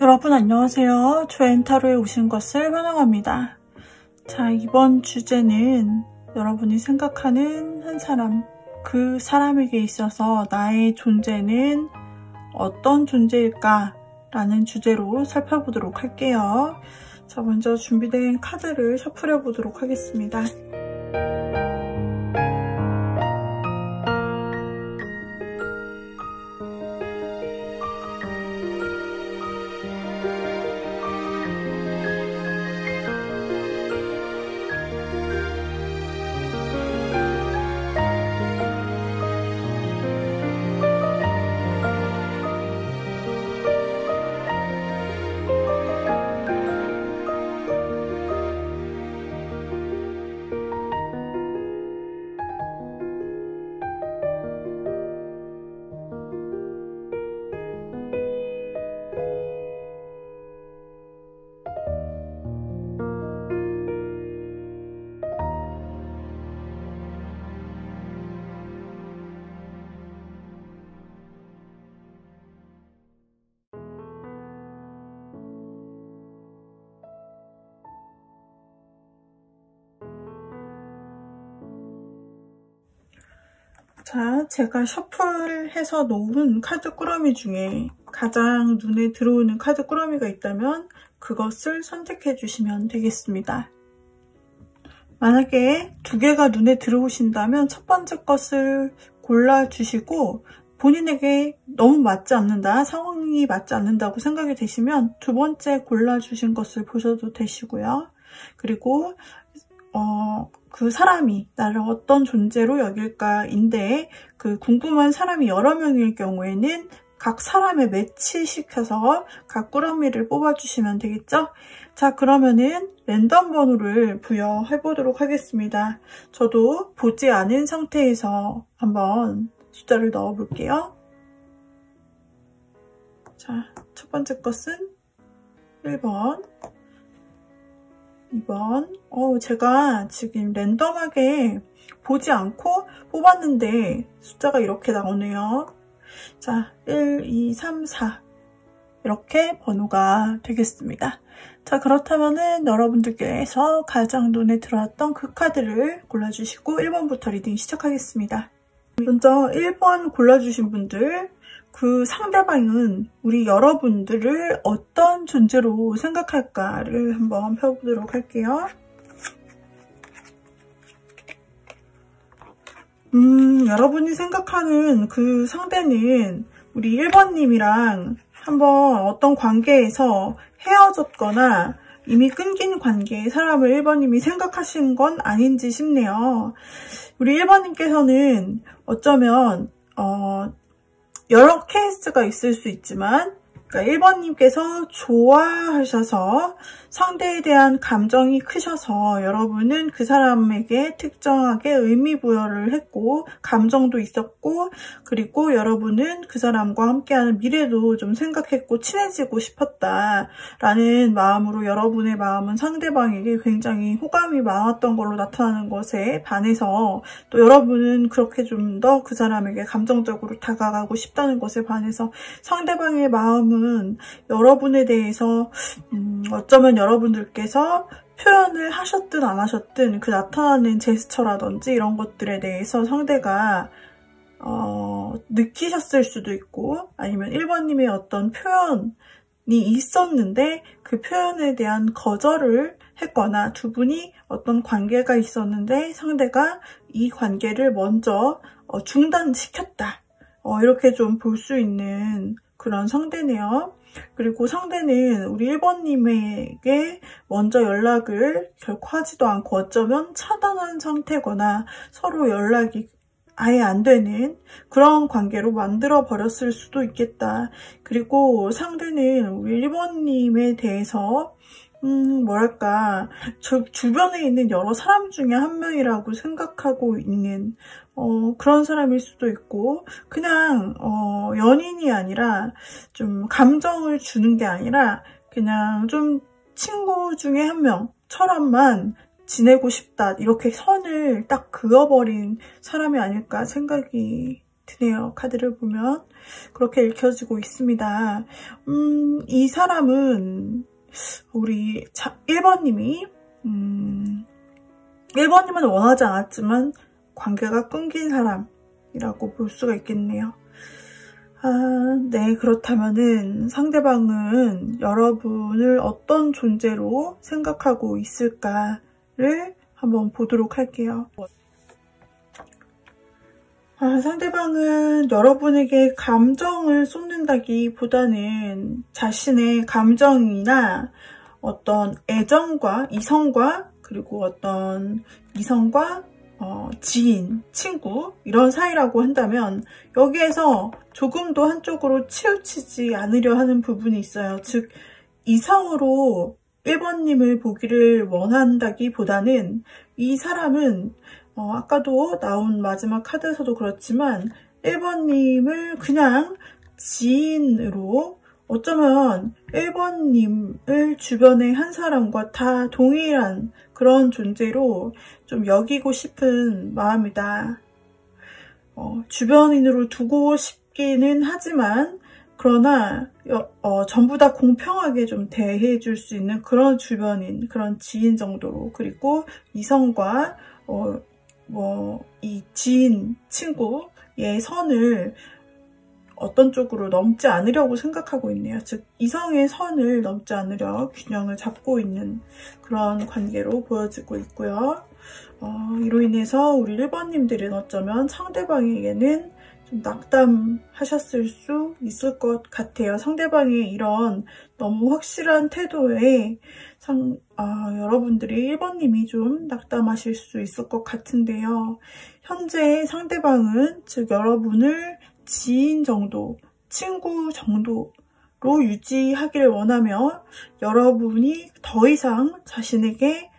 여러분 안녕하세요. 조엔타로에 오신 것을 환영합니다. 자, 이번 주제는 여러분이 생각하는 한 사람, 그 사람에게 있어서 나의 존재는 어떤 존재일까? 라는 주제로 살펴보도록 할게요. 자, 먼저 준비된 카드를 셔플해 보도록 하겠습니다. 자, 제가 셔플해서 놓은 카드 꾸러미 중에 가장 눈에 들어오는 카드 꾸러미가 있다면 그것을 선택해 주시면 되겠습니다. 만약에 두 개가 눈에 들어오신다면 첫 번째 것을 골라주시고 본인에게 너무 맞지 않는다, 상황이 맞지 않는다고 생각이 되시면 두 번째 골라주신 것을 보셔도 되시고요. 그리고 그 사람이 나를 어떤 존재로 여길까인데 그 궁금한 사람이 여러 명일 경우에는 각 사람에 매치시켜서 각 꾸러미를 뽑아주시면 되겠죠? 자, 그러면은 랜덤 번호를 부여해 보도록 하겠습니다. 저도 보지 않은 상태에서 한번 숫자를 넣어 볼게요. 자, 첫 번째 것은 1번, 2번. 제가 지금 랜덤하게 보지 않고 뽑았는데 숫자가 이렇게 나오네요. 자, 1, 2, 3, 4 이렇게 번호가 되겠습니다. 자, 그렇다면은 여러분들께서 가장 눈에 들어왔던 그 카드를 골라주시고 1번부터 리딩 시작하겠습니다. 먼저 1번 골라주신 분들, 그 상대방은 우리 여러분들을 어떤 존재로 생각할까를 한번 펴보도록 할게요. 여러분이 생각하는 그 상대는 우리 1번님이랑 한번 어떤 관계에서 헤어졌거나 이미 끊긴 관계의 사람을 1번님이 생각하신 건 아닌지 싶네요. 우리 1번님께서는 어쩌면 여러 케이스가 있을 수 있지만, 그러니까 1번님께서 좋아하셔서 상대에 대한 감정이 크셔서 여러분은 그 사람에게 특정하게 의미 부여를 했고 감정도 있었고, 그리고 여러분은 그 사람과 함께하는 미래도 좀 생각했고 친해지고 싶었다라는 마음으로 여러분의 마음은 상대방에게 굉장히 호감이 많았던 걸로 나타나는 것에 반해서 또 여러분은 그렇게 좀 더 그 사람에게 감정적으로 다가가고 싶다는 것에 반해서 상대방의 마음은 여러분에 대해서 어쩌면 여러분들께서 표현을 하셨든 안 하셨든 그 나타나는 제스처라든지 이런 것들에 대해서 상대가 느끼셨을 수도 있고, 아니면 1번님의 어떤 표현이 있었는데 그 표현에 대한 거절을 했거나 두 분이 어떤 관계가 있었는데 상대가 이 관계를 먼저 중단시켰다, 이렇게 좀 볼 수 있는 그런 상대네요. 그리고 상대는 우리 1번님에게 먼저 연락을 결코 하지도 않고 어쩌면 차단한 상태거나 서로 연락이 아예 안 되는 그런 관계로 만들어 버렸을 수도 있겠다. 그리고 상대는 우리 1번님에 대해서 뭐랄까, 주변에 있는 여러 사람 중에 한 명이라고 생각하고 있는 그런 사람일 수도 있고, 그냥 연인이 아니라 좀 감정을 주는 게 아니라 그냥 좀 친구 중에 한 명처럼만 지내고 싶다, 이렇게 선을 딱 그어버린 사람이 아닐까 생각이 드네요. 카드를 보면 그렇게 읽혀지고 있습니다. 이 사람은 우리 1번님이 1번님은 원하지 않았지만 관계가 끊긴 사람이라고 볼 수가 있겠네요. 네, 그렇다면은 상대방은 여러분을 어떤 존재로 생각하고 있을까를 한번 보도록 할게요. 상대방은 여러분에게 감정을 쏟는다기보다는 자신의 감정이나 어떤 애정과 이성과 그리고 어떤 이성과 지인, 친구 이런 사이라고 한다면 여기에서 조금도 한쪽으로 치우치지 않으려 하는 부분이 있어요. 즉 이성으로 1번님을 보기를 원한다기보다는 이 사람은 아까도 나온 마지막 카드에서도 그렇지만 1번님을 그냥 지인으로 어쩌면 1번님을 주변의 한 사람과 다 동일한 그런 존재로 좀 여기고 싶은 마음이다. 주변인으로 두고 싶기는 하지만 그러나 전부 다 공평하게 좀 대해줄 수 있는 그런 주변인, 그런 지인 정도로 그리고 이성과 이 지인, 친구의 선을 어떤 쪽으로 넘지 않으려고 생각하고 있네요. 즉 이성의 선을 넘지 않으려 균형을 잡고 있는 그런 관계로 보여지고 있고요. 이로 인해서 우리 1번님들은 어쩌면 상대방에게는 좀 낙담하셨을 수 있을 것 같아요. 상대방의 이런 너무 확실한 태도에 여러분들이 1번님이 좀 낙담하실 수 있을 것 같은데요. 현재 상대방은 즉 여러분을 지인 정도, 친구 정도로 유지하길 원하며 여러분이 더 이상 자신에게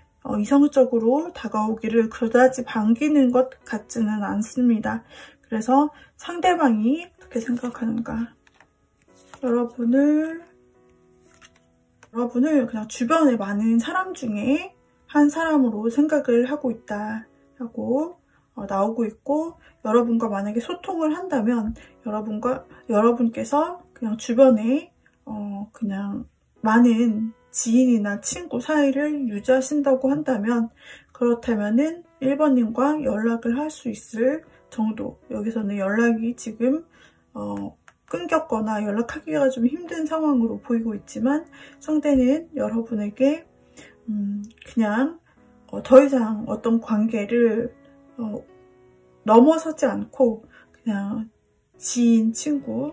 이성적으로 다가오기를 그다지 반기는 것 같지는 않습니다. 그래서 상대방이 어떻게 생각하는가? 여러분을 그냥 주변의 많은 사람 중에 한 사람으로 생각을 하고 있다라고 나오고 있고 여러분과 만약에 소통을 한다면 여러분께서 그냥 주변에 그냥 많은 지인이나 친구 사이를 유지하신다고 한다면 그렇다면은 1번님과 연락을 할 수 있을 정도 여기서는 연락이 지금 끊겼거나 연락하기가 좀 힘든 상황으로 보이고 있지만 상대는 여러분에게 그냥 더 이상 어떤 관계를 넘어서지 않고 그냥 지인, 친구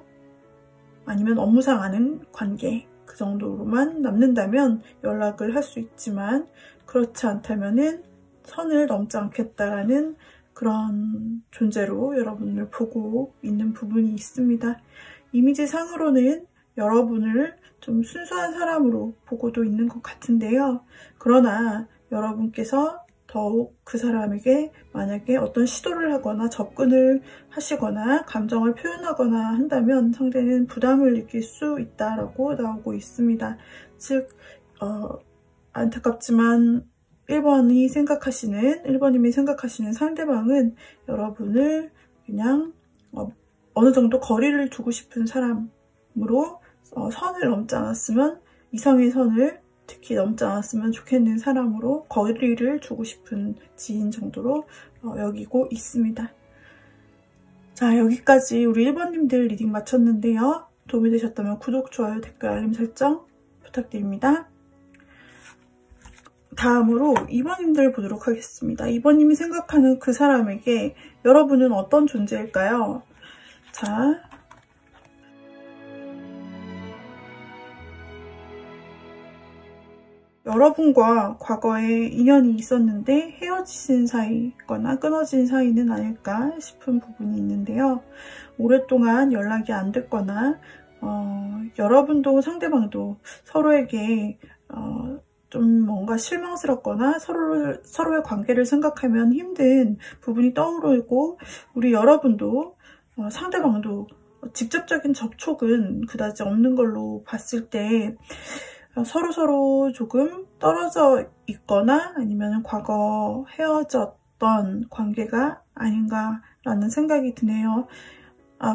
아니면 업무상 아는 관계 그 정도로만 남는다면 연락을 할 수 있지만 그렇지 않다면은 선을 넘지 않겠다라는 그런 존재로 여러분을 보고 있는 부분이 있습니다. 이미지상으로는 여러분을 좀 순수한 사람으로 보고도 있는 것 같은데요. 그러나 여러분께서 더욱 그 사람에게 만약에 어떤 시도를 하거나 접근을 하시거나 감정을 표현하거나 한다면 상대는 부담을 느낄 수 있다라고 나오고 있습니다. 즉 안타깝지만 1번님이 생각하시는 상대방은 여러분을 그냥 어느 정도 거리를 두고 싶은 사람으로 선을 넘지 않았으면 이성의 선을 특히 넘지 않았으면 좋겠는 사람으로 거리를 두고 싶은 지인 정도로 여기고 있습니다. 자, 여기까지 우리 1번님들 리딩 마쳤는데요. 도움이 되셨다면 구독, 좋아요, 댓글, 알림 설정 부탁드립니다. 다음으로 2번님들 보도록 하겠습니다. 2번님이 생각하는 그 사람에게 여러분은 어떤 존재일까요? 자, 여러분과 과거에 인연이 있었는데 헤어지신 사이거나 끊어진 사이는 아닐까 싶은 부분이 있는데요. 오랫동안 연락이 안 됐거나 여러분도 상대방도 서로에게 좀 뭔가 실망스럽거나 서로의 관계를 생각하면 힘든 부분이 떠오르고 우리 여러분도 상대방도 직접적인 접촉은 그다지 없는 걸로 봤을 때 서로 조금 떨어져 있거나 아니면 과거 헤어졌던 관계가 아닌가라는 생각이 드네요.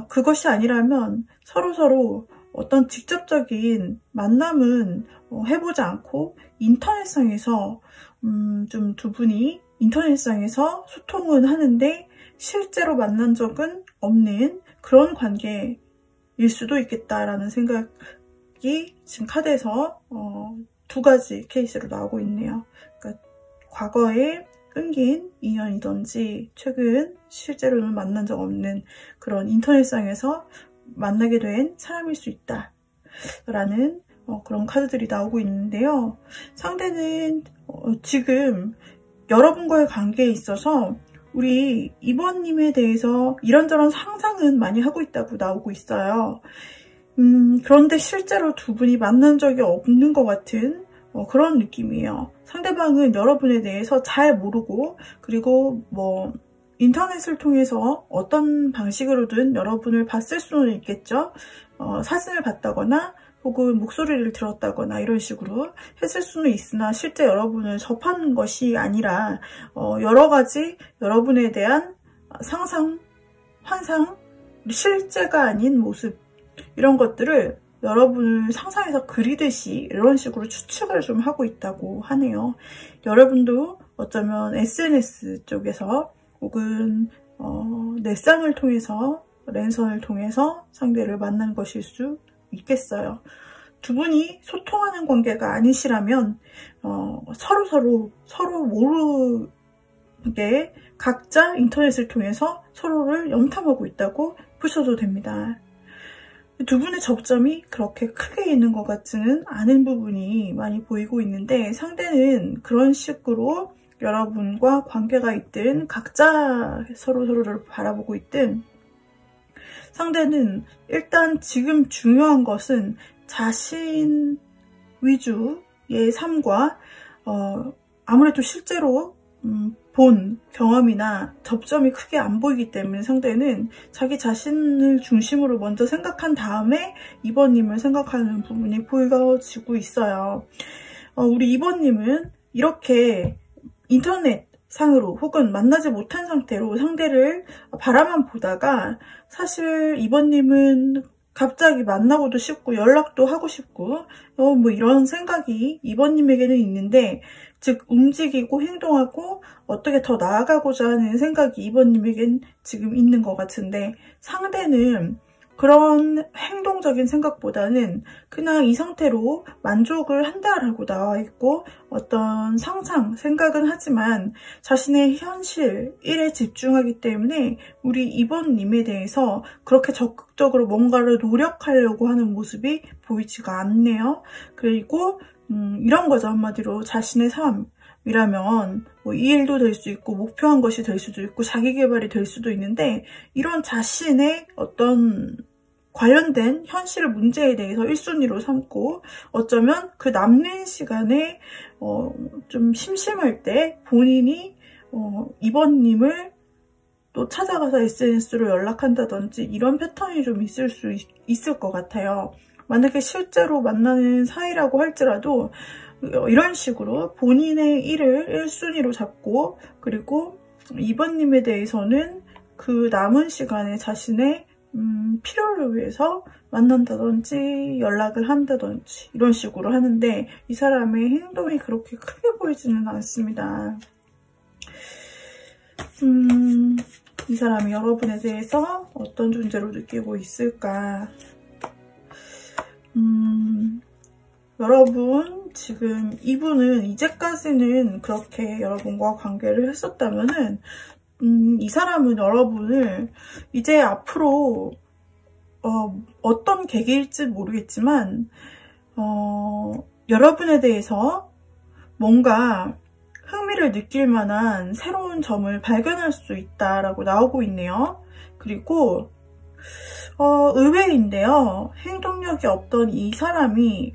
그것이 아니라면 서로서로 어떤 직접적인 만남은 해보지 않고 인터넷상에서 좀 두 분이 인터넷상에서 소통은 하는데 실제로 만난 적은 없는 그런 관계일 수도 있겠다라는 생각이 지금 카드에서 두 가지 케이스로 나오고 있네요. 그러니까 과거에 끊긴 인연이든지 최근 실제로는 만난 적 없는 그런 인터넷상에서 만나게 된 사람일 수 있다 라는 그런 카드들이 나오고 있는데요. 상대는 지금 여러분과의 관계에 있어서 우리 2번님에 대해서 이런저런 상상은 많이 하고 있다고 나오고 있어요. 그런데 실제로 두 분이 만난 적이 없는 것 같은 그런 느낌이에요. 상대방은 여러분에 대해서 잘 모르고, 그리고 뭐 인터넷을 통해서 어떤 방식으로든 여러분을 봤을 수는 있겠죠. 사진을 봤다거나 혹은 목소리를 들었다거나 이런 식으로 했을 수는 있으나 실제 여러분을 접하는 것이 아니라 여러 가지 여러분에 대한 상상, 환상, 실제가 아닌 모습 이런 것들을 여러분을 상상해서 그리듯이 이런 식으로 추측을 좀 하고 있다고 하네요. 여러분도 어쩌면 SNS 쪽에서 혹은 넷상을 통해서 랜선을 통해서 상대를 만난 것일 수 있겠어요. 두 분이 소통하는 관계가 아니시라면 서로 모르게 각자 인터넷을 통해서 서로를 염탐하고 있다고 보셔도 됩니다. 두 분의 접점이 그렇게 크게 있는 것 같지는 않은 부분이 많이 보이고 있는데 상대는 그런 식으로 여러분과 관계가 있든 각자 서로를 바라보고 있든 상대는 일단 지금 중요한 것은 자신 위주의 삶과 아무래도 실제로 본 경험이나 접점이 크게 안 보이기 때문에 상대는 자기 자신을 중심으로 먼저 생각한 다음에 2번님을 생각하는 부분이 보여지고 있어요. 우리 2번님은 이렇게 인터넷 상으로 혹은 만나지 못한 상태로 상대를 바라만 보다가 사실 2번님은 갑자기 만나고도 싶고 연락도 하고 싶고 뭐 이런 생각이 2번님에게는 있는데 즉 움직이고 행동하고 어떻게 더 나아가고자 하는 생각이 2번님에겐 지금 있는 것 같은데 상대는 그런 행동적인 생각보다는 그냥 이 상태로 만족을 한다라고 나와 있고 어떤 상상, 생각은 하지만 자신의 현실, 일에 집중하기 때문에 우리 2번님에 대해서 그렇게 적극적으로 뭔가를 노력하려고 하는 모습이 보이지가 않네요. 그리고 이런 거죠. 한마디로 자신의 삶이라면 뭐 이 일도 될 수 있고 목표한 것이 될 수도 있고 자기개발이 될 수도 있는데 이런 자신의 어떤 관련된 현실 문제에 대해서 1순위로 삼고 어쩌면 그 남는 시간에 좀 심심할 때 본인이 2번님을 또 찾아가서 SNS로 연락한다든지 이런 패턴이 좀 있을 수 있을 것 같아요. 만약에 실제로 만나는 사이라고 할지라도 이런 식으로 본인의 일을 1순위로 잡고 그리고 2번님에 대해서는 그 남은 시간에 자신의 필요를 위해서 만난다든지 연락을 한다든지 이런 식으로 하는데 이 사람의 행동이 그렇게 크게 보이지는 않습니다. 이 사람이 여러분에 대해서 어떤 존재로 느끼고 있을까? 여러분 지금 이분은 이제까지는 그렇게 여러분과 관계를 했었다면은 이 사람은 여러분을 이제 앞으로 어떤 계기일지 모르겠지만 여러분에 대해서 뭔가 흥미를 느낄 만한 새로운 점을 발견할 수 있다라고 나오고 있네요. 그리고 의외인데요. 행동력이 없던 이 사람이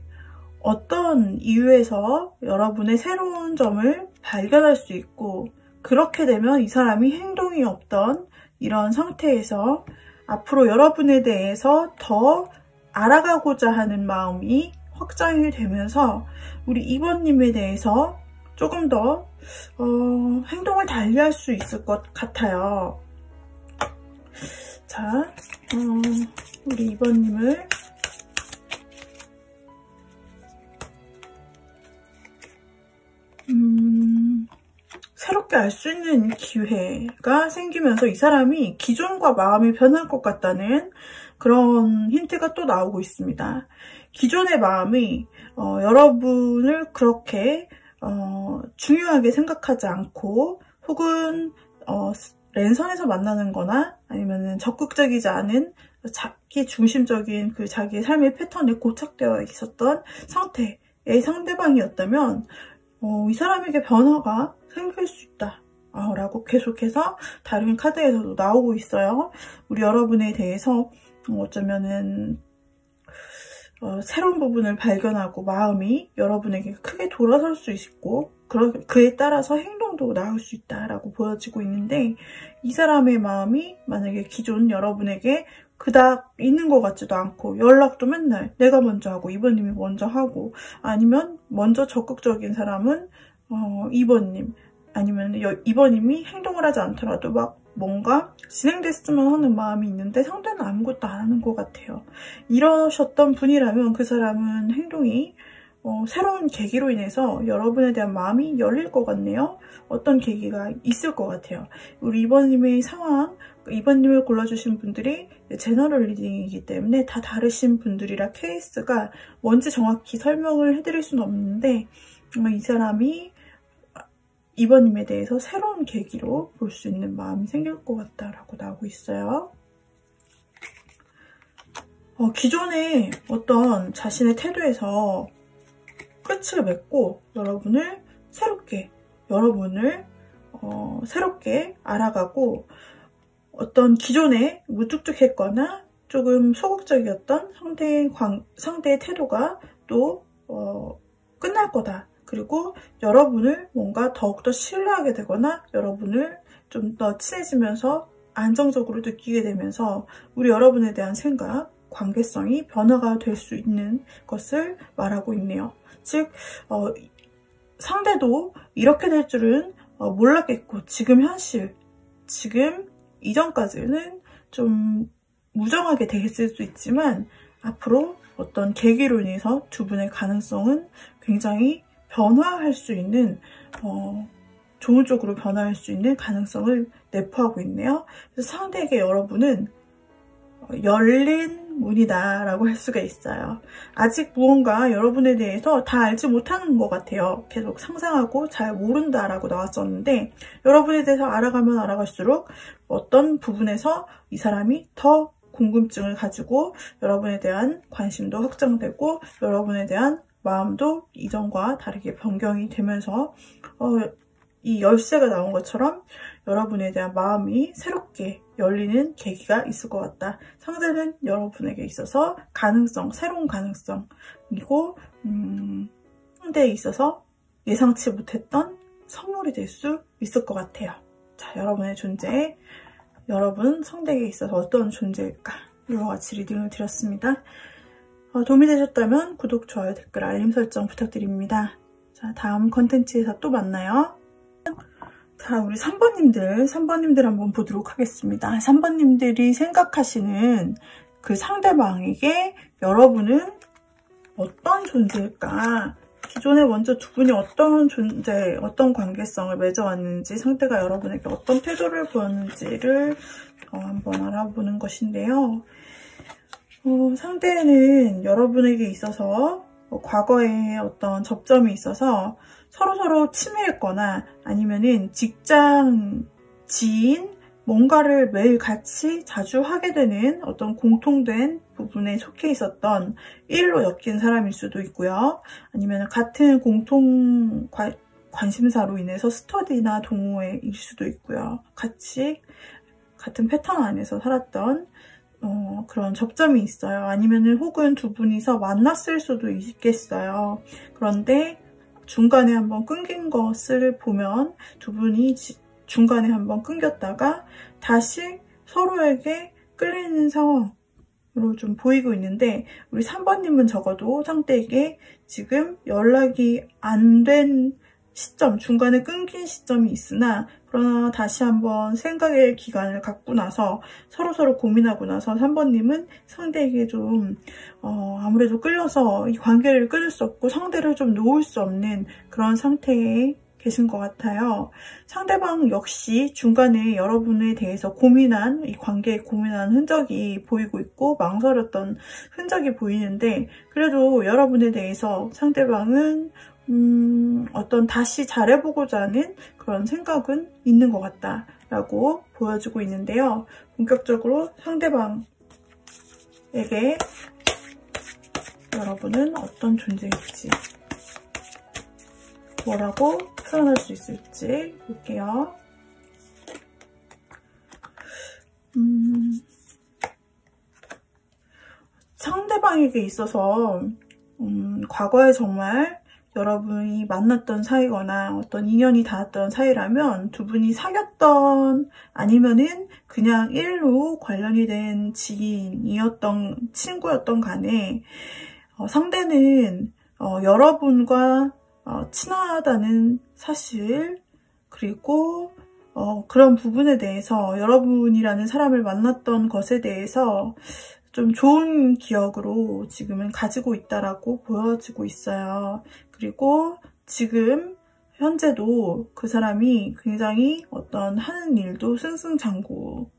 어떤 이유에서 여러분의 새로운 점을 발견할 수 있고 그렇게 되면 이 사람이 행동이 없던 이런 상태에서 앞으로 여러분에 대해서 더 알아가고자 하는 마음이 확장이 되면서 우리 2번님에 대해서 조금 더 행동을 달리할 수 있을 것 같아요. 자, 우리 2번님을 새롭게 알 수 있는 기회가 생기면서 이 사람이 기존과 마음이 변할 것 같다는 그런 힌트가 또 나오고 있습니다. 기존의 마음이 여러분을 그렇게 중요하게 생각하지 않고 혹은 랜선에서 만나는 거나 아니면 적극적이지 않은 자기 중심적인 그 자기의 삶의 패턴에 고착되어 있었던 상태의 상대방이었다면 이 사람에게 변화가 생길 수 있다 라고 계속해서 다른 카드에서도 나오고 있어요. 우리 여러분에 대해서 어쩌면은 새로운 부분을 발견하고 마음이 여러분에게 크게 돌아설 수 있고 그에 따라서 행동도 나올 수 있다라고 보여지고 있는데, 이 사람의 마음이 만약에 기존 여러분에게 그닥 있는 것 같지도 않고 연락도 맨날 내가 먼저 하고 2번님이 먼저 하고, 아니면 먼저 적극적인 사람은 2번님, 아니면 2번님이 행동을 하지 않더라도 막 뭔가 진행됐으면 하는 마음이 있는데 상대는 아무것도 안 하는 것 같아요. 이러셨던 분이라면 그 사람은 행동이 새로운 계기로 인해서 여러분에 대한 마음이 열릴 것 같네요. 어떤 계기가 있을 것 같아요. 우리 2번님의 상황, 2번님을 골라주신 분들이 제너럴 리딩이기 때문에 다 다르신 분들이라 케이스가 뭔지 정확히 설명을 해드릴 수는 없는데, 이 사람이 2번님에 대해서 새로운 계기로 볼 수 있는 마음이 생길 것 같다라고 나오고 있어요. 기존에 어떤 자신의 태도에서 끝을 맺고 새롭게 알아가고, 어떤 기존에 무뚝뚝했거나 조금 소극적이었던 상대의 태도가 또 끝날 거다. 그리고 여러분을 뭔가 더욱더 신뢰하게 되거나 여러분을 좀 더 친해지면서 안정적으로 느끼게 되면서 우리 여러분에 대한 생각, 관계성이 변화가 될 수 있는 것을 말하고 있네요. 즉 상대도 이렇게 될 줄은 몰랐겠고, 지금 이전까지는 좀 무정하게 됐을 수 있지만 앞으로 어떤 계기로 인해서 두 분의 가능성은 굉장히 변화할 수 있는, 좋은 쪽으로 변화할 수 있는 가능성을 내포하고 있네요. 그래서 상대에게 여러분은 열린 문이다 라고 할 수가 있어요. 아직 무언가 여러분에 대해서 다 알지 못하는 것 같아요. 계속 상상하고 잘 모른다 라고 나왔었는데, 여러분에 대해서 알아가면 알아갈수록 어떤 부분에서 이 사람이 더 궁금증을 가지고 여러분에 대한 관심도 확장되고 여러분에 대한 마음도 이전과 다르게 변경이 되면서 이 열쇠가 나온 것처럼 여러분에 대한 마음이 새롭게 열리는 계기가 있을 것 같다. 상대는 여러분에게 있어서 새로운 가능성이고 상대에 있어서 예상치 못했던 선물이 될 수 있을 것 같아요. 자, 여러분의 존재, 여러분 상대에게 있어서 어떤 존재일까? 이와 같이 리딩을 드렸습니다. 도움이 되셨다면 구독, 좋아요, 댓글, 알림 설정 부탁드립니다. 자, 다음 컨텐츠에서 또 만나요. 자, 우리 3번님들 한번 보도록 하겠습니다. 3번님들이 생각하시는 그 상대방에게 여러분은 어떤 존재일까? 기존에 먼저 두 분이 어떤 관계성을 맺어왔는지, 상대가 여러분에게 어떤 태도를 보였는지를 한번 알아보는 것인데요. 상대는 여러분에게 있어서 과거에 어떤 접점이 있어서 서로서로 친밀했거나 아니면은 직장, 지인, 뭔가를 매일 같이 자주 하게 되는 어떤 공통된 부분에 속해 있었던 일로 엮인 사람일 수도 있고요. 아니면 같은 공통 관심사로 인해서 스터디나 동호회일 수도 있고요. 같은 패턴 안에서 살았던 그런 접점이 있어요. 아니면은 혹은 두 분이서 만났을 수도 있겠어요. 그런데 중간에 한번 끊긴 것을 보면 두 분이 중간에 한번 끊겼다가 다시 서로에게 끌리는 상황으로 좀 보이고 있는데, 우리 3번님은 적어도 상대에게 지금 연락이 안 된 시점, 중간에 끊긴 시점이 있으나 그러나 다시 한번 생각의 기간을 갖고 나서 서로서로 고민하고 나서 3번님은 상대에게 좀 아무래도 끌려서 이 관계를 끊을 수 없고 상대를 좀 놓을 수 없는 그런 상태에 계신 것 같아요. 상대방 역시 중간에 여러분에 대해서 고민한, 이 관계에 고민한 흔적이 보이고 있고 망설였던 흔적이 보이는데, 그래도 여러분에 대해서 상대방은 어떤 다시 잘해보고자 하는 그런 생각은 있는 것 같다라고 보여주고 있는데요. 본격적으로 상대방에게 여러분은 어떤 존재일지, 뭐라고 표현할 수 있을지 볼게요. 상대방에게 있어서 과거에 정말 여러분이 만났던 사이거나 어떤 인연이 닿았던 사이라면 두 분이 사귀었던, 아니면은 그냥 일로 관련이 된 지인이었던, 친구였던 간에 상대는 여러분과 친하다는 사실, 그리고 그런 부분에 대해서, 여러분이라는 사람을 만났던 것에 대해서 좀 좋은 기억으로 지금은 가지고 있다라고 보여지고 있어요. 그리고 지금 현재도 그 사람이 굉장히 어떤 하는 일도 승승장구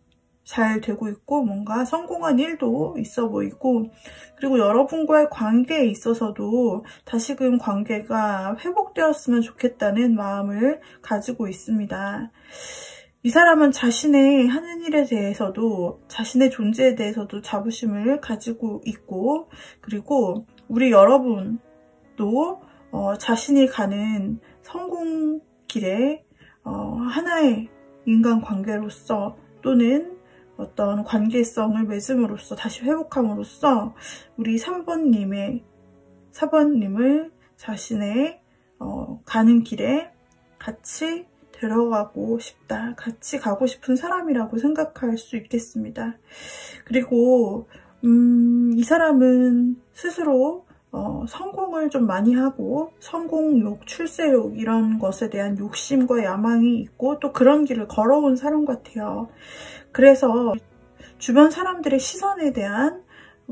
잘 되고 있고 뭔가 성공한 일도 있어 보이고, 그리고 여러분과의 관계에 있어서도 다시금 관계가 회복되었으면 좋겠다는 마음을 가지고 있습니다. 이 사람은 자신의 하는 일에 대해서도, 자신의 존재에 대해서도 자부심을 가지고 있고, 그리고 우리 여러분도 자신이 가는 성공 길에 하나의 인간관계로서 또는 어떤 관계성을 맺음으로써, 다시 회복함으로써 우리 3번님을 자신의 가는 길에 같이 데려가고 싶다, 같이 가고 싶은 사람이라고 생각할 수 있겠습니다. 그리고 이 사람은 스스로 성공을 좀 많이 하고 성공욕, 출세욕 이런 것에 대한 욕심과 야망이 있고 또 그런 길을 걸어온 사람 같아요. 그래서 주변 사람들의 시선에 대한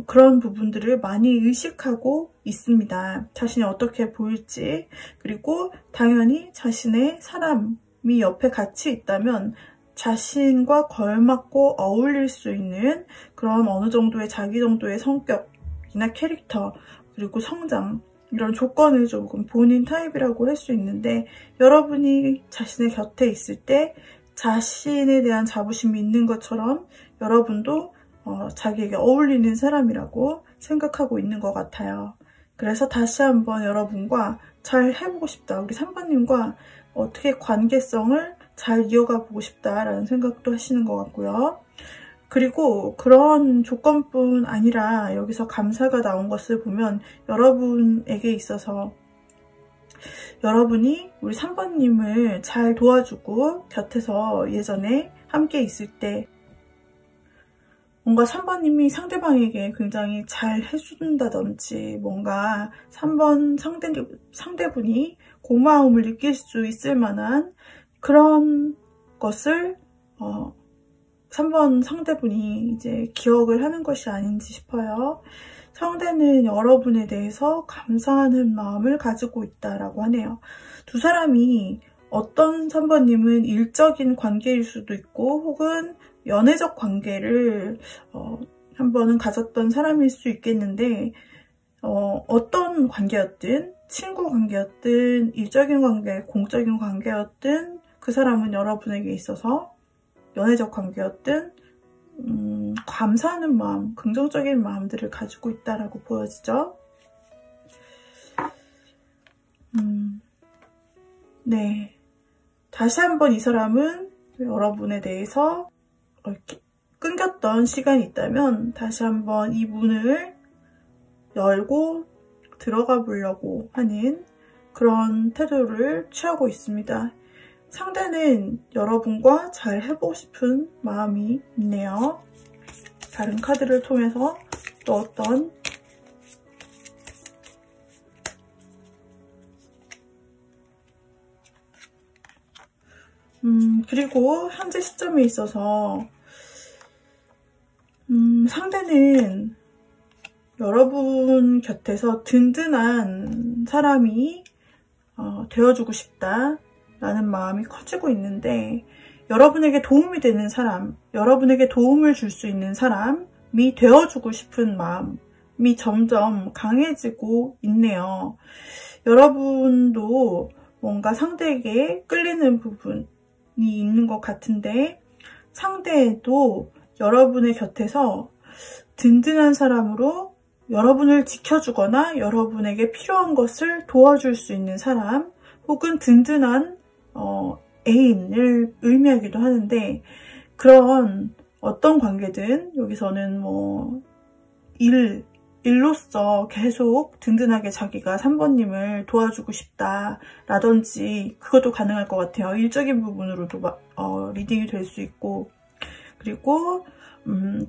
그런 부분들을 많이 의식하고 있습니다. 자신이 어떻게 보일지, 그리고 당연히 자신의 사람이 옆에 같이 있다면 자신과 걸맞고 어울릴 수 있는 그런 어느 정도의 자기 정도의 성격이나 캐릭터, 그리고 성장, 이런 조건을 조금 보는 타입이라고 할 수 있는데, 여러분이 자신의 곁에 있을 때 자신에 대한 자부심이 있는 것처럼 여러분도 자기에게 어울리는 사람이라고 생각하고 있는 것 같아요. 그래서 다시 한번 여러분과 잘 해보고 싶다, 우리 3번님과 어떻게 관계성을 잘 이어가 보고 싶다라는 생각도 하시는 것 같고요. 그리고 그런 조건뿐 아니라 여기서 감사가 나온 것을 보면 여러분에게 있어서 여러분이 우리 3번님을 잘 도와주고 곁에서 예전에 함께 있을 때 뭔가 3번님이 상대방에게 굉장히 잘 해준다든지 뭔가 3번 상대분이 고마움을 느낄 수 있을 만한 그런 것을 3번 상대분이 이제 기억을 하는 것이 아닌지 싶어요. 상대는 여러분에 대해서 감사하는 마음을 가지고 있다라고 하네요. 두 사람이 어떤 3번님은 일적인 관계일 수도 있고 혹은 연애적 관계를 한 번은 가졌던 사람일 수 있겠는데 어떤 관계였든 친구 관계였든 일적인 관계, 공적인 관계였든 그 사람은 여러분에게 있어서 연애적 관계였든 감사하는 마음, 긍정적인 마음들을 가지고 있다라고 보여지죠. 네, 다시 한번 이 사람은 여러분에 대해서 끊겼던 시간이 있다면 다시 한번 이 문을 열고 들어가 보려고 하는 그런 태도를 취하고 있습니다. 상대는 여러분과 잘 해보고 싶은 마음이 있네요. 다른 카드를 통해서 또 어떤 그리고 현재 시점에 있어서 상대는 여러분 곁에서 든든한 사람이 되어주고 싶다라는 마음이 커지고 있는데, 여러분에게 도움이 되는 사람, 여러분에게 도움을 줄 수 있는 사람이 되어주고 싶은 마음이 점점 강해지고 있네요. 여러분도 뭔가 상대에게 끌리는 부분이 있는 것 같은데, 상대도 여러분의 곁에서 든든한 사람으로 여러분을 지켜주거나 여러분에게 필요한 것을 도와줄 수 있는 사람, 혹은 든든한 애인을 의미하기도 하는데, 그런 어떤 관계든 여기서는 뭐 일로서 계속 든든하게 자기가 3번님을 도와주고 싶다라든지, 그것도 가능할 것 같아요. 일적인 부분으로도 리딩이 될 수 있고, 그리고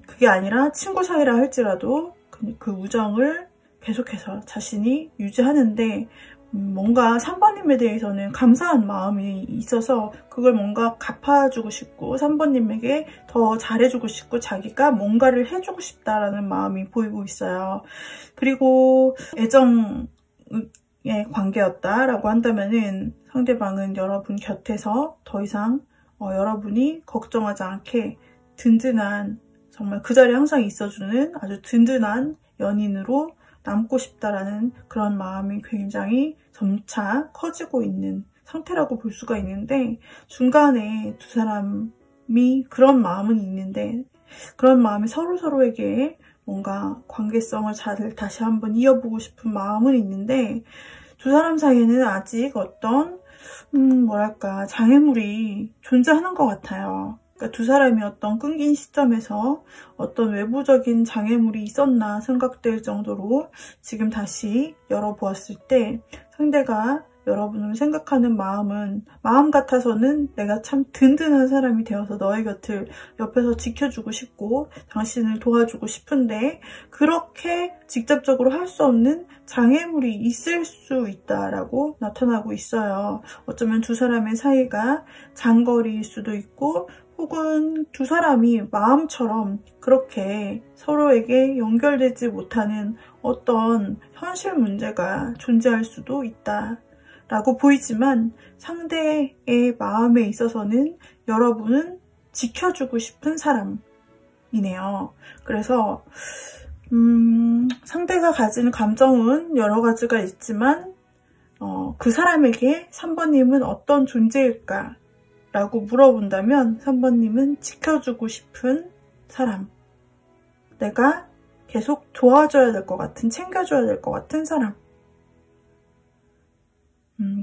그게 아니라 친구 사이라 할지라도 그 우정을 계속해서 자신이 유지하는데, 뭔가 3번님에 대해서는 감사한 마음이 있어서 그걸 뭔가 갚아주고 싶고, 3번님에게 더 잘해주고 싶고, 자기가 뭔가를 해주고 싶다라는 마음이 보이고 있어요. 그리고 애정의 관계였다라고 한다면은, 상대방은 여러분 곁에서 더 이상 여러분이 걱정하지 않게 든든한, 정말 그 자리에 항상 있어주는 아주 든든한 연인으로 남고 싶다라는 그런 마음이 굉장히 점차 커지고 있는 상태라고 볼 수가 있는데, 중간에 두 사람이 그런 마음은 있는데, 그런 마음이 서로에게 뭔가 관계성을 잘 다시 한번 이어보고 싶은 마음은 있는데, 두 사람 사이에는 아직 어떤 뭐랄까 장애물이 존재하는 것 같아요. 그러니까 두 사람이 어떤 끊긴 시점에서 어떤 외부적인 장애물이 있었나 생각될 정도로 지금 다시 열어보았을 때, 상대가 여러분을 생각하는 마음 같아서는 내가 참 든든한 사람이 되어서 너의 곁을 옆에서 지켜주고 싶고 당신을 도와주고 싶은데, 그렇게 직접적으로 할 수 없는 장애물이 있을 수 있다라고 나타나고 있어요. 어쩌면 두 사람의 사이가 장거리일 수도 있고, 혹은 두 사람이 마음처럼 그렇게 서로에게 연결되지 못하는 어떤 현실 문제가 존재할 수도 있다라고 보이지만, 상대의 마음에 있어서는 여러분은 지켜주고 싶은 사람이네요. 그래서 상대가 가진 감정은 여러 가지가 있지만 그 사람에게 3번님은 어떤 존재일까? 라고 물어본다면 3번님은 지켜주고 싶은 사람, 내가 계속 도와줘야 될 것 같은, 챙겨줘야 될 것 같은 사람,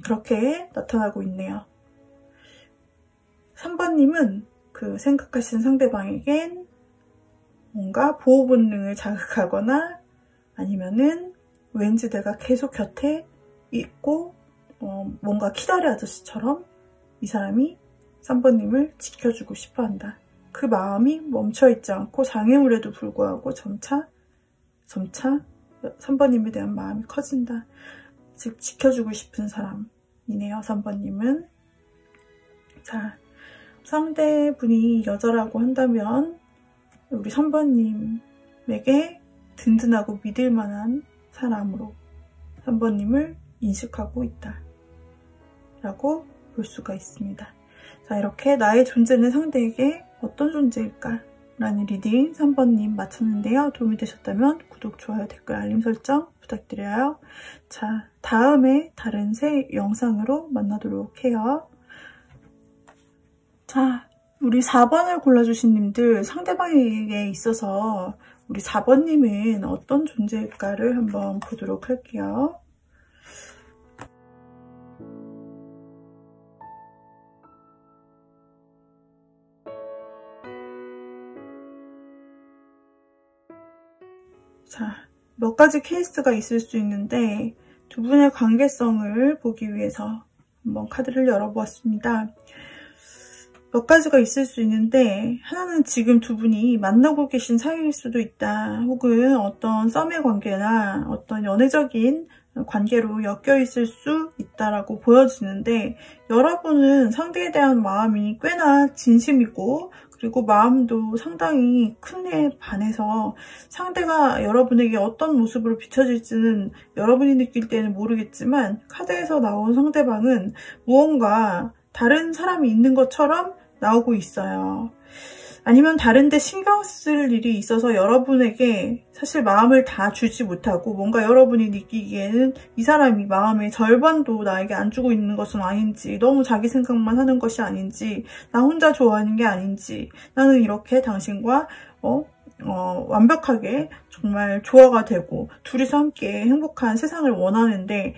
그렇게 나타나고 있네요. 3번님은 그 생각하신 상대방에겐 뭔가 보호 본능을 자극하거나, 아니면은 왠지 내가 계속 곁에 있고 뭔가 키다리 아저씨처럼 이 사람이 3번님을 지켜주고 싶어한다. 그 마음이 멈춰있지 않고 장애물에도 불구하고 점차 3번님에 대한 마음이 커진다. 즉 지켜주고 싶은 사람이네요. 3번님은. 자, 상대분이 여자라고 한다면 우리 3번님에게 든든하고 믿을 만한 사람으로 3번님을 인식하고 있다 라고 볼 수가 있습니다. 자, 이렇게 나의 존재는 상대에게 어떤 존재일까? 라는 리딩 3번님 마쳤는데요. 도움이 되셨다면 구독, 좋아요, 댓글, 알림 설정 부탁드려요. 자, 다음에 다른 새 영상으로 만나도록 해요. 자, 우리 4번을 골라주신 님들, 상대방에게 있어서 우리 4번님은 어떤 존재일까를 한번 보도록 할게요. 자, 몇 가지 케이스가 있을 수 있는데 두 분의 관계성을 보기 위해서 한번 카드를 열어보았습니다. 몇 가지가 있을 수 있는데, 하나는 지금 두 분이 만나고 계신 사이일 수도 있다. 혹은 어떤 썸의 관계나 어떤 연애적인 관계로 엮여 있을 수 있다라고 보여지는데, 여러분은 상대에 대한 마음이 꽤나 진심이고, 그리고 마음도 상당히 큰에 반해서 상대가 여러분에게 어떤 모습으로 비춰질지는 여러분이 느낄 때는 모르겠지만, 카드에서 나온 상대방은 무언가 다른 사람이 있는 것처럼 나오고 있어요. 아니면 다른 데 신경 쓸 일이 있어서 여러분에게 사실 마음을 다 주지 못하고, 뭔가 여러분이 느끼기에는 이 사람이 마음의 절반도 나에게 안 주고 있는 것은 아닌지, 너무 자기 생각만 하는 것이 아닌지, 나 혼자 좋아하는 게 아닌지, 나는 이렇게 당신과 완벽하게 정말 조화가 되고 둘이서 함께 행복한 세상을 원하는데,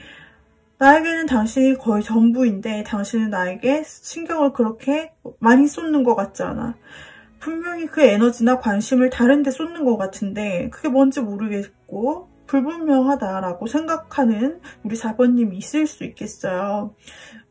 나에게는 당신이 거의 전부인데 당신은 나에게 신경을 그렇게 많이 쏟는 것 같지 않아. 분명히 그 에너지나 관심을 다른 데 쏟는 것 같은데 그게 뭔지 모르겠고 불분명하다라고 생각하는 우리 4번님이 있을 수 있겠어요.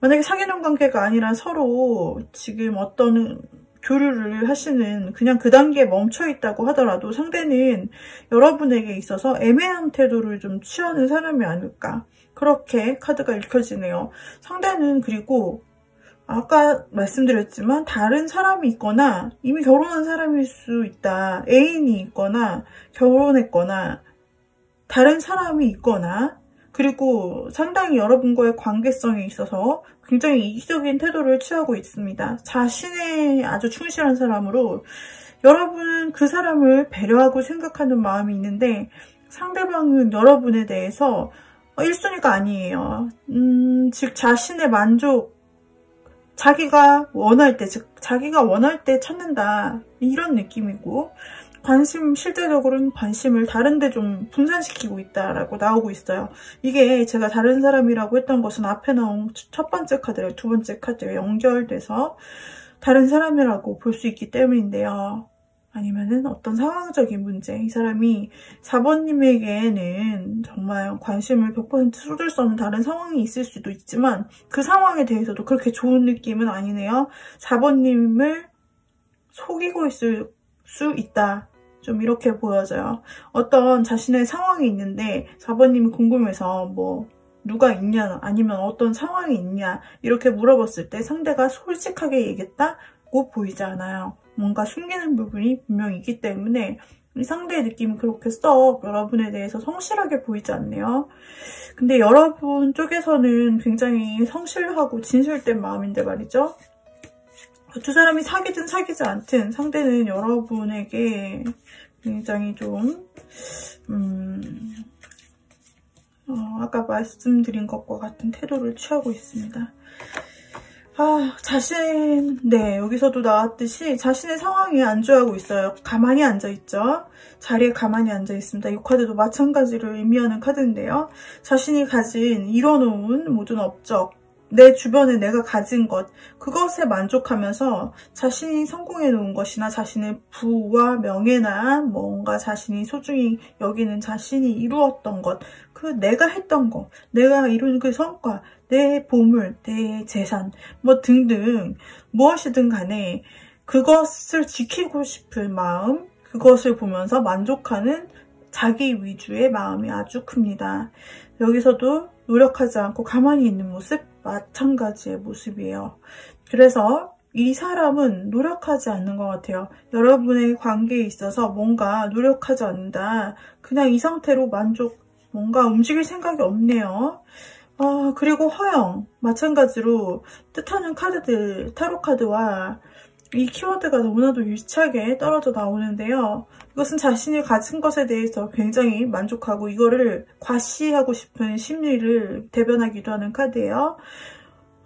만약에 사귀는 관계가 아니라 서로 지금 어떤 교류를 하시는 그냥 그 단계에 멈춰 있다고 하더라도 상대는 여러분에게 있어서 애매한 태도를 좀 취하는 사람이 아닐까, 그렇게 카드가 읽혀지네요. 상대는 그리고 아까 말씀드렸지만 다른 사람이 있거나 이미 결혼한 사람일 수 있다. 애인이 있거나 결혼했거나 다른 사람이 있거나, 그리고 상당히 여러분과의 관계성에 있어서 굉장히 이기적인 태도를 취하고 있습니다. 자신에 아주 충실한 사람으로 여러분은 그 사람을 배려하고 생각하는 마음이 있는데, 상대방은 여러분에 대해서 1순위가 아니에요. 즉 자신의 만족, 자기가 원할 때, 즉 자기가 원할 때 찾는다, 이런 느낌이고, 실제적으로는 관심을 다른 데 좀 분산시키고 있다라고 나오고 있어요. 이게 제가 다른 사람이라고 했던 것은 앞에 나온 첫 번째 카드랑 두 번째 카드가 연결돼서 다른 사람이라고 볼 수 있기 때문인데요. 아니면은 어떤 상황적인 문제, 이 사람이 4번님에게는 정말 관심을 100% 쏟을 수 없는 다른 상황이 있을 수도 있지만 그 상황에 대해서도 그렇게 좋은 느낌은 아니네요. 4번님을 속이고 있을 수 있다, 좀 이렇게 보여져요. 어떤 자신의 상황이 있는데 4번님이 궁금해서 누가 있냐, 아니면 어떤 상황이 있냐 이렇게 물어봤을 때 상대가 솔직하게 얘기했다고 보이지 않아요. 뭔가 숨기는 부분이 분명히 있기 때문에 이 상대의 느낌이 그렇게 썩 여러분에 대해서 성실하게 보이지 않네요. 근데 여러분 쪽에서는 굉장히 성실하고 진실된 마음인데 말이죠. 두 사람이 사귀든 사귀지 않든 상대는 여러분에게 굉장히 좀 아까 말씀드린 것과 같은 태도를 취하고 있습니다. 여기서도 나왔듯이 자신의 상황에 안주하고 있어요. 가만히 앉아있죠. 자리에 가만히 앉아있습니다. 이 카드도 마찬가지를 의미하는 카드인데요. 자신이 가진, 이뤄놓은 모든 업적, 내 주변에 내가 가진 것, 그것에 만족하면서 자신이 성공해 놓은 것이나 자신의 부와 명예나 뭔가 자신이 소중히 여기는 자신이 이루었던 것, 그 내가 했던 것, 내가 이룬 그 성과, 내 보물, 내 재산, 등등 무엇이든 간에 그것을 지키고 싶은 마음, 그것을 보면서 만족하는 자기 위주의 마음이 아주 큽니다. 여기서도 노력하지 않고 가만히 있는 모습, 마찬가지의 모습이에요. 그래서 이 사람은 노력하지 않는 것 같아요. 여러분의 관계에 있어서 뭔가 노력하지 않는다, 그냥 이 상태로 뭔가 움직일 생각이 없네요. 그리고 허영, 마찬가지로 뜻하는 카드들, 타로 카드와 이 키워드가 너무나도 일치하게 떨어져 나오는데요. 이것은 자신이 가진 것에 대해서 굉장히 만족하고 이거를 과시하고 싶은 심리를 대변하기도 하는 카드예요.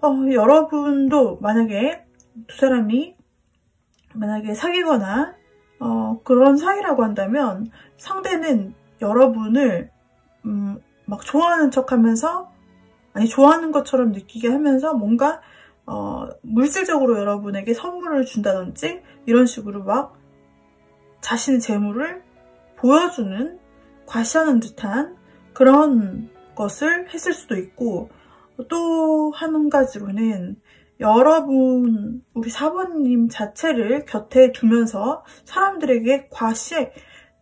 여러분도 만약에 두 사람이 사귀거나 그런 사이라고 한다면 상대는 여러분을 막 좋아하는 척하면서, 좋아하는 것처럼 느끼게 하면서 뭔가 물질적으로 여러분에게 선물을 준다든지 이런 식으로 막 자신의 재물을 보여주는, 과시하는 듯한 그런 것을 했을 수도 있고, 또 한 가지로는 여러분, 우리 4번님 자체를 곁에 두면서 사람들에게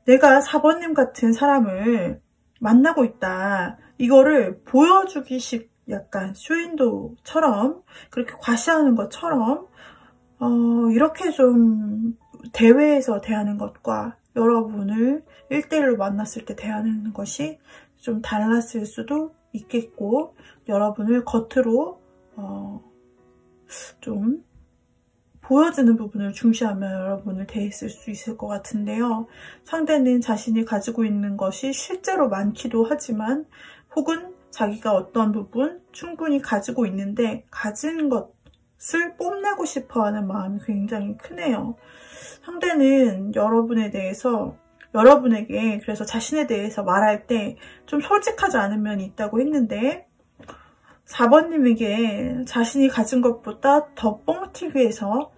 내가 4번님 같은 사람을 만나고 있다, 이거를 보여주기식 약간 쇼윈도우처럼 그렇게 과시하는 것처럼 이렇게 좀 대회에서 대하는 것과 여러분을 1대1로 만났을 때 대하는 것이 좀 달랐을 수도 있겠고, 여러분을 겉으로 좀 보여지는 부분을 중시하며 여러분을 대했을 수 있을 것 같은데요. 상대는 자신이 가지고 있는 것이 실제로 많기도 하지만, 혹은 자기가 어떤 부분 충분히 가지고 있는데 가진 것을 뽐내고 싶어하는 마음이 굉장히 크네요. 상대는 여러분에 대해서, 여러분에게 그래서 자신에 대해서 말할 때 좀 솔직하지 않은 면이 있다고 했는데, 4번님에게 자신이 가진 것보다 더 뻥튀기 해서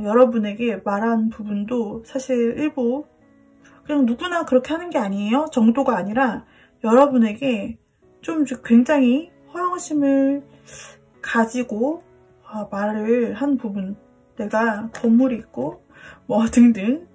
여러분에게 말한 부분도 사실 일부 그냥 누구나 그렇게 하는 게 아니에요. 정도가 아니라 여러분에게 좀 굉장히 허영심을 가지고 말을 한 부분, 내가 건물이 있고 뭐 등등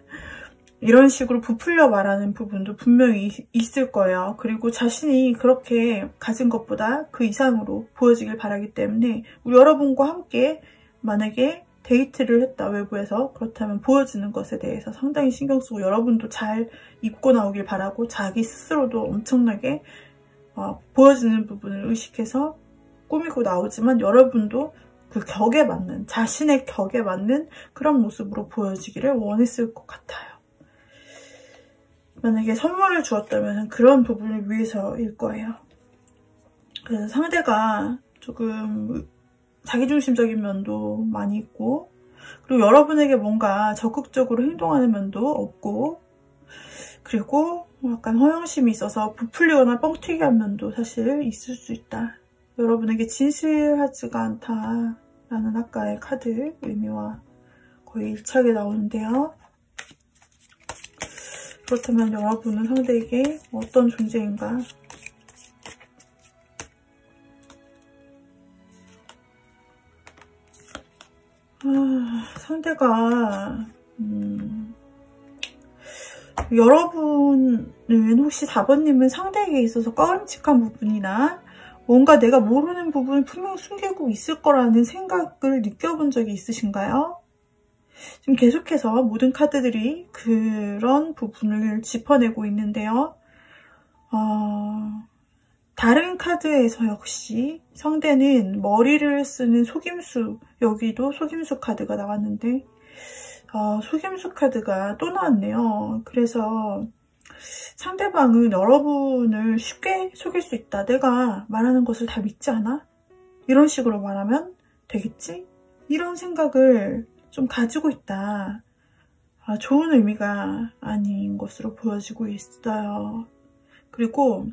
이런 식으로 부풀려 말하는 부분도 분명히 있을 거예요. 그리고 자신이 그렇게 가진 것보다 그 이상으로 보여지길 바라기 때문에 우리 여러분과 함께 만약에 데이트를 했다, 외부에서, 그렇다면 보여지는 것에 대해서 상당히 신경 쓰고 여러분도 잘 입고 나오길 바라고 자기 스스로도 엄청나게 보여지는 부분을 의식해서 꾸미고 나오지만 여러분도 그 격에 맞는, 자신의 격에 맞는 그런 모습으로 보여지기를 원했을 것 같아요. 만약에 선물을 주었다면 그런 부분을 위해서일 거예요. 그래서 상대가 조금 자기중심적인 면도 많이 있고, 그리고 여러분에게 뭔가 적극적으로 행동하는 면도 없고, 그리고 약간 허영심이 있어서 부풀리거나 뻥튀기한 면도 사실 있을 수 있다. 여러분에게 진실하지가 않다라는 아까의 카드 의미와 거의 일치하게 나오는데요. 그렇다면 여러분은 상대에게 어떤 존재인가? 상대가 여러분은 혹시 4번님은 상대에게 있어서 꺼림칙한 부분이나 뭔가 내가 모르는 부분을 분명 숨기고 있을 거라는 생각을 느껴본 적이 있으신가요? 지금 계속해서 모든 카드들이 그런 부분을 짚어내고 있는데요. 다른 카드에서 역시 상대는 머리를 쓰는 속임수, 여기도 속임수 카드가 나왔는데 속임수 카드가 또 나왔네요. 그래서 상대방은 여러분을 쉽게 속일 수 있다. 내가 말하는 것을 다 믿지 않아? 이런 식으로 말하면 되겠지? 이런 생각을 좀 가지고 있다. 좋은 의미가 아닌 것으로 보여지고 있어요. 그리고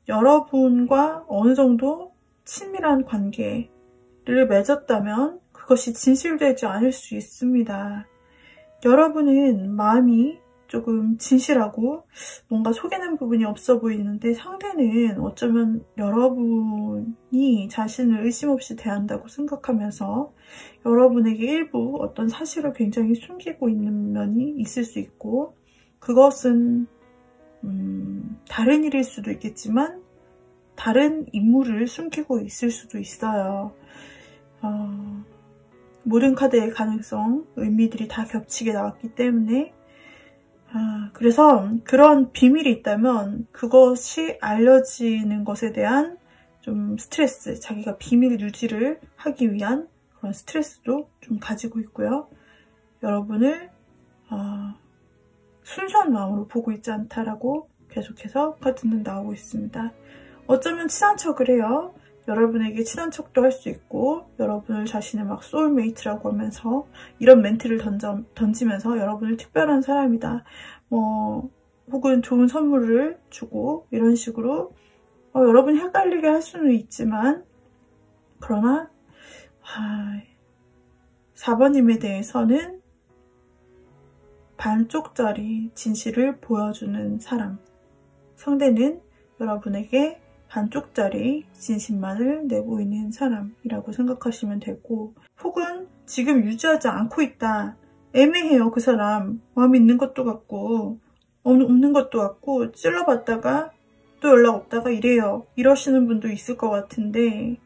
여러분과 어느 정도 친밀한 관계를 맺었다면 그것이 진실되지 않을 수 있습니다. 여러분은 마음이 조금 진실하고 뭔가 속이는 부분이 없어 보이는데, 상대는 어쩌면 여러분이 자신을 의심 없이 대한다고 생각하면서 여러분에게 일부 어떤 사실을 굉장히 숨기고 있는 면이 있을 수 있고, 그것은 다른 일일 수도 있겠지만 다른 인물을 숨기고 있을 수도 있어요. 모든 카드의 가능성, 의미들이 다 겹치게 나왔기 때문에 그래서 그런 비밀이 있다면 그것이 알려지는 것에 대한 좀 스트레스, 자기가 비밀 유지를 하기 위한 그런 스트레스도 좀 가지고 있고요. 여러분을 순수한 마음으로 보고 있지 않다라고 계속해서 카드는 나오고 있습니다. 어쩌면 친한 척을 해요. 여러분에게 친한 척도 할 수 있고, 여러분을 자신의 막 소울메이트라고 하면서 이런 멘트를 던지면서 여러분을 특별한 사람이다, 혹은 좋은 선물을 주고 이런 식으로 여러분이 헷갈리게 할 수는 있지만, 그러나 4번님에 대해서는 반쪽짜리 진실을 보여주는 사람, 상대는 여러분에게 반쪽짜리 진심만을 내고 있는 사람이라고 생각하시면 되고, 혹은 지금 유지하지 않고 있다, 애매해요. 그 사람 마음이 있는 것도 같고 없는 것도 같고 찔러봤다가 아직도 연락 없다가 이래요. 이러시는 분도 있을 것 같은데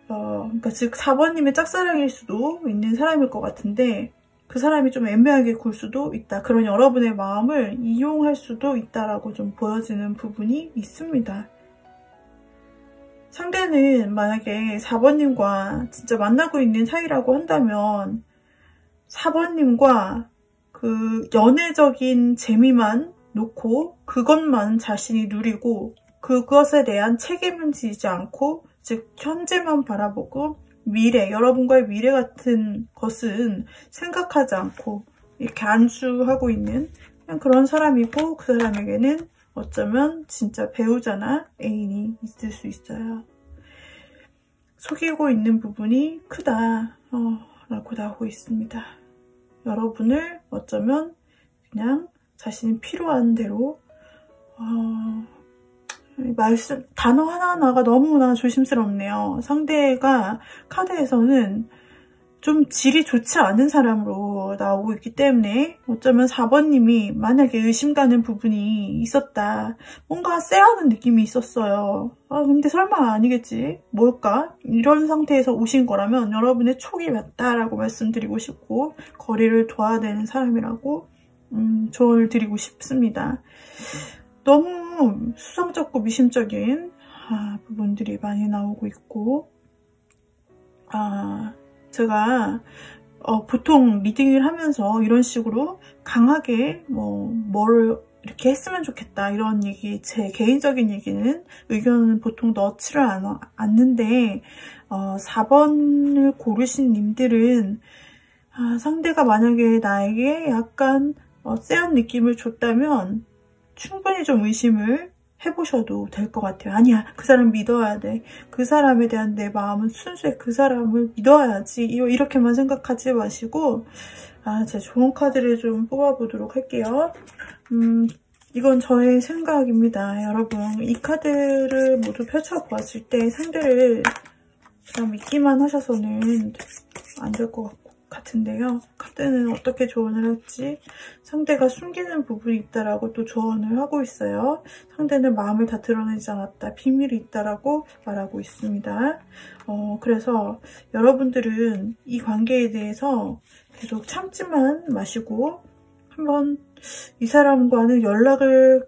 그러니까 즉 4번님의 짝사랑일 수도 있는 사람일 것 같은데 그 사람이 좀 애매하게 굴 수도 있다. 그런 여러분의 마음을 이용할 수도 있다라고 좀 보여지는 부분이 있습니다. 상대는 만약에 4번님과 진짜 만나고 있는 사이라고 한다면 4번님과 그 연애적인 재미만 놓고 그것만 자신이 누리고 그것에 대한 책임은 지지 않고 즉 현재만 바라보고 미래, 여러분과의 미래 같은 것은 생각하지 않고 이렇게 안주하고 있는 그냥 그런 사람이고 그 사람에게는 어쩌면 진짜 배우자나 애인이 있을 수 있어요. 속이고 있는 부분이 크다 라고 나오고 있습니다. 여러분을 어쩌면 그냥 자신이 필요한 대로 단어 하나하나가 너무나 조심스럽네요. 상대가 카드에서는 좀 질이 좋지 않은 사람으로 나오고 있기 때문에 어쩌면 4번님이 만약에 의심 가는 부분이 있었다. 뭔가 쎄하는 느낌이 있었어요. 근데 설마 아니겠지? 뭘까? 이런 상태에서 오신 거라면 여러분의 촉이 맞다라고 말씀드리고 싶고 거리를 둬야 되는 사람이라고 조언을 드리고 싶습니다. 너무 수상쩍고 미심쩍인 부분들이 많이 나오고 있고 제가 보통 리딩을 하면서 이런 식으로 강하게 뭐를 이렇게 했으면 좋겠다 이런 얘기, 제 개인적인 얘기는 의견은 보통 넣지를 않는데 4번을 고르신 님들은 상대가 만약에 나에게 약간 쎄한 느낌을 줬다면 충분히 좀 의심을 해보셔도 될 것 같아요. 아니야, 그 사람 믿어야 돼. 그 사람에 대한 내 마음은 순수해. 그 사람을 믿어야지. 이렇게만 생각하지 마시고 제 좋은 카드를 좀 뽑아보도록 할게요. 이건 저의 생각입니다. 여러분, 이 카드를 모두 펼쳐보았을 때 상대를 그냥 믿기만 하셔서는 안 될 것 같은데요. 카드는 어떻게 조언을 할지 상대가 숨기는 부분이 있다라고 또 조언을 하고 있어요. 상대는 마음을 다 드러내지 않았다. 비밀이 있다라고 말하고 있습니다. 그래서 여러분들은 이 관계에 대해서 계속 참지만 마시고 한번 이 사람과는 연락을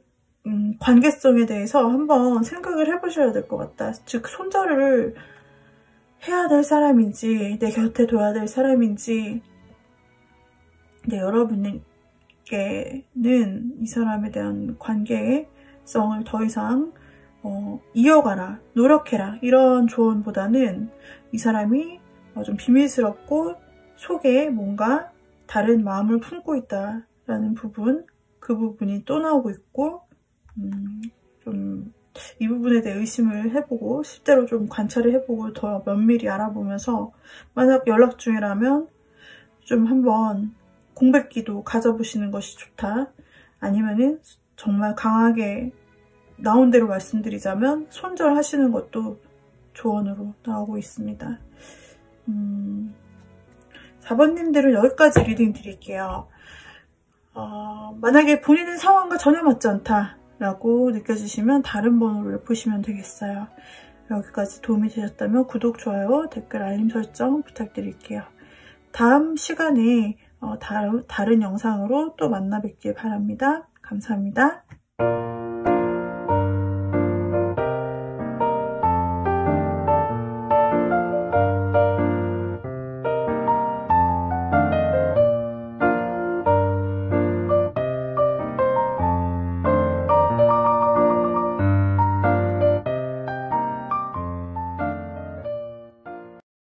관계성에 대해서 한번 생각을 해보셔야 될 것 같다. 즉 손절을 해야 될 사람인지 내 곁에 둬야 될 사람인지 여러분에게는 이 사람에 대한 관계성을 더 이상 이어가라, 노력해라 이런 조언보다는 이 사람이 좀 비밀스럽고 속에 뭔가 다른 마음을 품고 있다라는 부분, 그 부분이 또 나오고 있고 좀 이 부분에 대해 의심을 해보고 실제로 좀 관찰을 해보고 더 면밀히 알아보면서 만약 연락 중이라면 좀 한번 공백기도 가져보시는 것이 좋다. 아니면은 정말 강하게 나온 대로 말씀드리자면 손절하시는 것도 조언으로 나오고 있습니다. 4번님들은 여기까지 리딩 드릴게요. 만약에 본인의 상황과 전혀 맞지 않다 라고 느껴지시면 다른 번호를 보시면 되겠어요. 여기까지 도움이 되셨다면 구독, 좋아요, 댓글, 알림 설정 부탁드릴게요. 다음 시간에 다른 영상으로 또 만나 뵙길 바랍니다. 감사합니다.